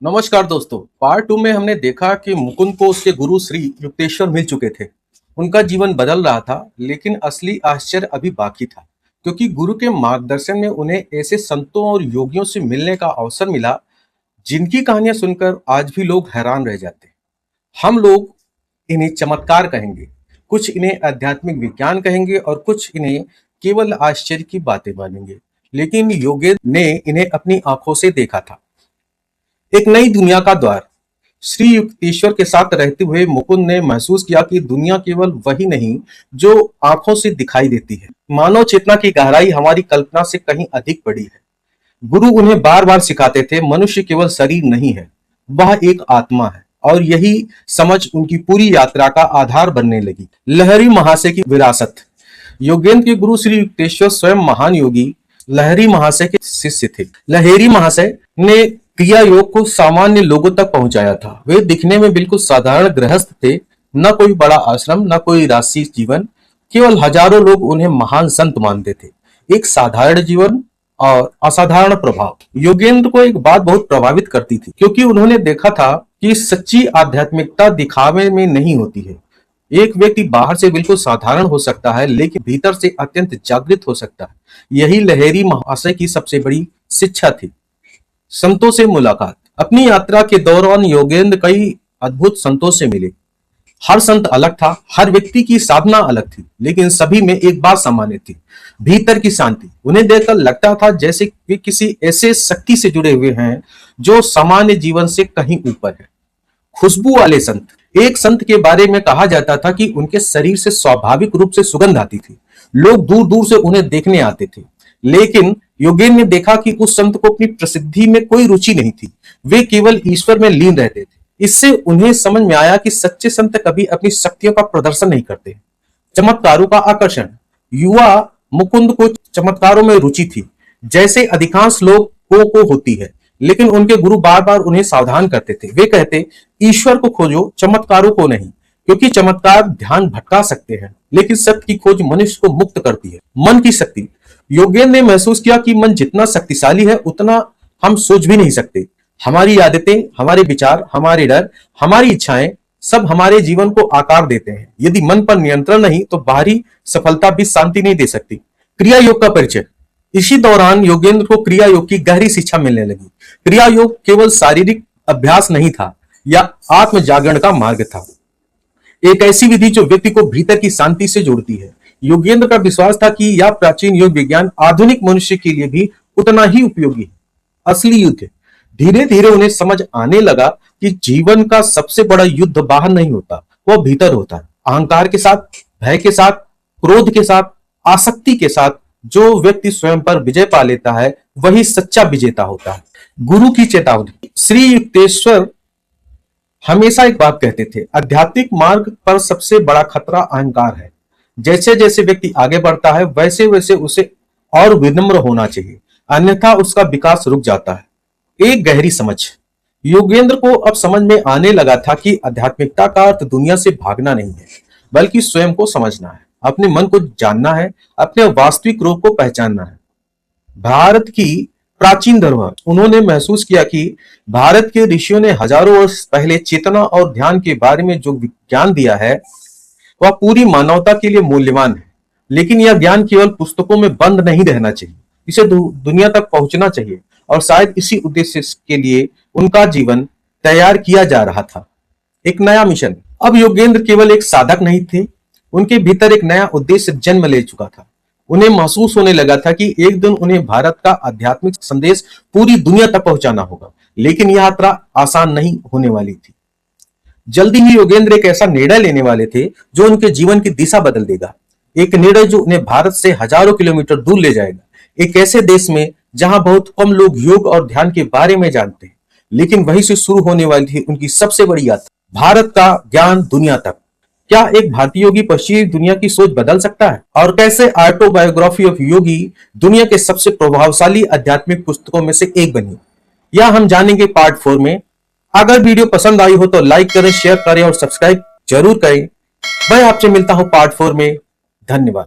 नमस्कार दोस्तों। पार्ट 2 में हमने देखा कि मुकुंद को उसके गुरु श्री युक्तेश्वर मिल चुके थे। उनका जीवन बदल रहा था, लेकिन असली आश्चर्य अभी बाकी था, क्योंकि गुरु के मार्गदर्शन में उन्हें ऐसे संतों और योगियों से मिलने का अवसर मिला जिनकी कहानियां सुनकर आज भी लोग हैरान रह जाते हैं। हम लोग इन्हें चमत्कार कहेंगे, कुछ इन्हें आध्यात्मिक विज्ञान कहेंगे और कुछ इन्हें केवल आश्चर्य की बातें मानेंगे। लेकिन योगेंद्र ने इन्हें अपनी आंखों से देखा था। एक नई दुनिया का द्वार। श्री युक्तेश्वर के साथ रहते हुए मुकुंद ने महसूस किया कि दुनिया केवल वही नहीं जो आंखों से दिखाई देती है। मानव चेतना की गहराई हमारी कल्पना से कहीं अधिक बड़ी है। गुरु उन्हें बार बार सिखाते थे, मनुष्य केवल शरीर नहीं है, वह एक आत्मा है। और यही समझ उनकी पूरी यात्रा का आधार बनने लगी। लहरी महाशय की विरासत। योगेंद्र के गुरु श्री युक्तेश्वर स्वयं महान योगी लहरी महाशय के शिष्य थे। लहरी महाशय ने क्रिया योग को सामान्य लोगों तक पहुंचाया था। वे दिखने में बिल्कुल साधारण गृहस्थ थे, न कोई बड़ा आश्रम, न कोई राजसी जीवन, केवल हजारों लोग उन्हें महान संत मानते थे। एक साधारण जीवन और असाधारण प्रभाव। योगेंद्र को एक बात बहुत प्रभावित करती थी, क्योंकि उन्होंने देखा था कि सच्ची आध्यात्मिकता दिखावे में नहीं होती है। एक व्यक्ति बाहर से बिल्कुल साधारण हो सकता है, लेकिन भीतर से अत्यंत जागृत हो सकता है। यही लहरी महाशय की सबसे बड़ी शिक्षा थी। संतों से मुलाकात। अपनी यात्रा के दौरान योगेंद्र कई अद्भुत संतों से मिले। हर संत अलग था, हर व्यक्ति की साधना अलग थी, लेकिन सभी में एक बात सामान्य थी, भीतर की शांति। उन्हें देखकर लगता था जैसे वे किसी ऐसे शक्ति से जुड़े हुए हैं जो सामान्य जीवन से कहीं ऊपर है। खुशबू वाले संत। एक संत के बारे में कहा जाता था कि उनके शरीर से स्वाभाविक रूप से सुगंध आती थी। लोग दूर दूर से उन्हें देखने आते थे। लेकिन योगेंद्र ने देखा कि उस संत को अपनी प्रसिद्धि में कोई रुचि नहीं थी। वे केवल ईश्वर में लीन रहते थे। इससे उन्हें समझ में आया कि सच्चे संत कभी अपनी शक्तियों का प्रदर्शन नहीं करते। चमत्कारों का आकर्षण। युवा मुकुंद को चमत्कारों में रुचि थी, जैसे अधिकांश लोगों को होती है। लेकिन उनके गुरु बार बार उन्हें सावधान करते थे। वे कहते, ईश्वर को खोजो, चमत्कारों को नहीं, क्योंकि चमत्कार ध्यान भटका सकते हैं, लेकिन सत्य की खोज मनुष्य को मुक्त करती है। मन की शक्ति। योगेंद्र ने महसूस किया कि मन जितना शक्तिशाली है, उतना हम सोच भी नहीं सकते। हमारी आदतें, हमारे विचार, हमारे डर, हमारी इच्छाएं सब हमारे जीवन को आकार देते हैं। यदि मन पर नियंत्रण नहीं, तो बाहरी सफलता भी शांति नहीं दे सकती। क्रिया योग का परिचय। इसी दौरान योगेंद्र को क्रिया योग की गहरी शिक्षा मिलने लगी। क्रिया योग केवल शारीरिक अभ्यास नहीं था, या आत्म जागरण का मार्ग था। एक ऐसी विधि जो व्यक्ति को भीतर की शांति से जोड़ती है। योगेंद्र का विश्वास था कि यह प्राचीन योग विज्ञान आधुनिक मनुष्य के लिए भी उतना ही उपयोगी है। असली युद्ध। धीरे धीरे उन्हें समझ आने लगा कि जीवन का सबसे बड़ा युद्ध बाहर नहीं होता, वह भीतर होता है। अहंकार के साथ, भय के साथ, क्रोध के साथ, आसक्ति के साथ जो व्यक्ति स्वयं पर विजय पा लेता है, वही सच्चा विजेता होता है। गुरु की चेतावनी। श्री युक्तेश्वर हमेशा एक बात कहते थे, आध्यात्मिक मार्ग पर सबसे बड़ा खतरा अहंकार है। जैसे जैसे व्यक्ति आगे बढ़ता है, वैसे वैसे उसे और विनम्र होना चाहिए, अन्यथा उसका विकास रुक जाता है। एक गहरी समझ। योगेंद्र को अब समझ में आने लगा था कि आध्यात्मिकता का अर्थ दुनिया से भागना नहीं है, बल्कि स्वयं को समझना है, अपने मन को जानना है, अपने वास्तविक रूप को पहचानना है। भारत की प्राचीन धरोहर। उन्होंने महसूस किया कि भारत के ऋषियों ने हजारों वर्ष पहले चेतना और ध्यान के बारे में जो विज्ञान दिया है, वह पूरी मानवता के लिए मूल्यवान है। लेकिन यह ज्ञान केवल पुस्तकों में बंद नहीं रहना चाहिए, इसे दुनिया तक पहुंचना चाहिए। और शायद इसी उद्देश्य के लिए उनका जीवन तैयार किया जा रहा था। एक नया मिशन। अब योगेंद्र केवल एक साधक नहीं थे, उनके भीतर एक नया उद्देश्य जन्म ले चुका था। उन्हें महसूस होने लगा था कि एक दिन उन्हें भारत का आध्यात्मिक संदेश पूरी दुनिया तक पहुंचाना होगा। लेकिन यह यात्रा आसान नहीं होने वाली थी। जल्दी ही योगेंद्र एक ऐसा निर्णय लेने वाले थे जो उनके जीवन की दिशा बदल देगा। एक निर्णय जो उन्हें भारत से हजारों किलोमीटर दूर ले जाएगा, एक ऐसे देश में जहां बहुत कम लोग योग और ध्यान के बारे में जानते हैं। लेकिन वहीं से शुरू होने वाली थी उनकी सबसे बड़ी यात्रा, भारत का ज्ञान दुनिया तक। क्या एक भारतीय योगी पश्चिमी दुनिया की सोच बदल सकता है? और कैसे ऑटोबायोग्राफी ऑफ योगी दुनिया के सबसे प्रभावशाली आध्यात्मिक पुस्तकों में से एक बनी, यह हम जानेंगे पार्ट 4 में। अगर वीडियो पसंद आई हो तो लाइक करें, शेयर करें और सब्सक्राइब जरूर करें। मैं आपसे मिलता हूं पार्ट 4 में। धन्यवाद।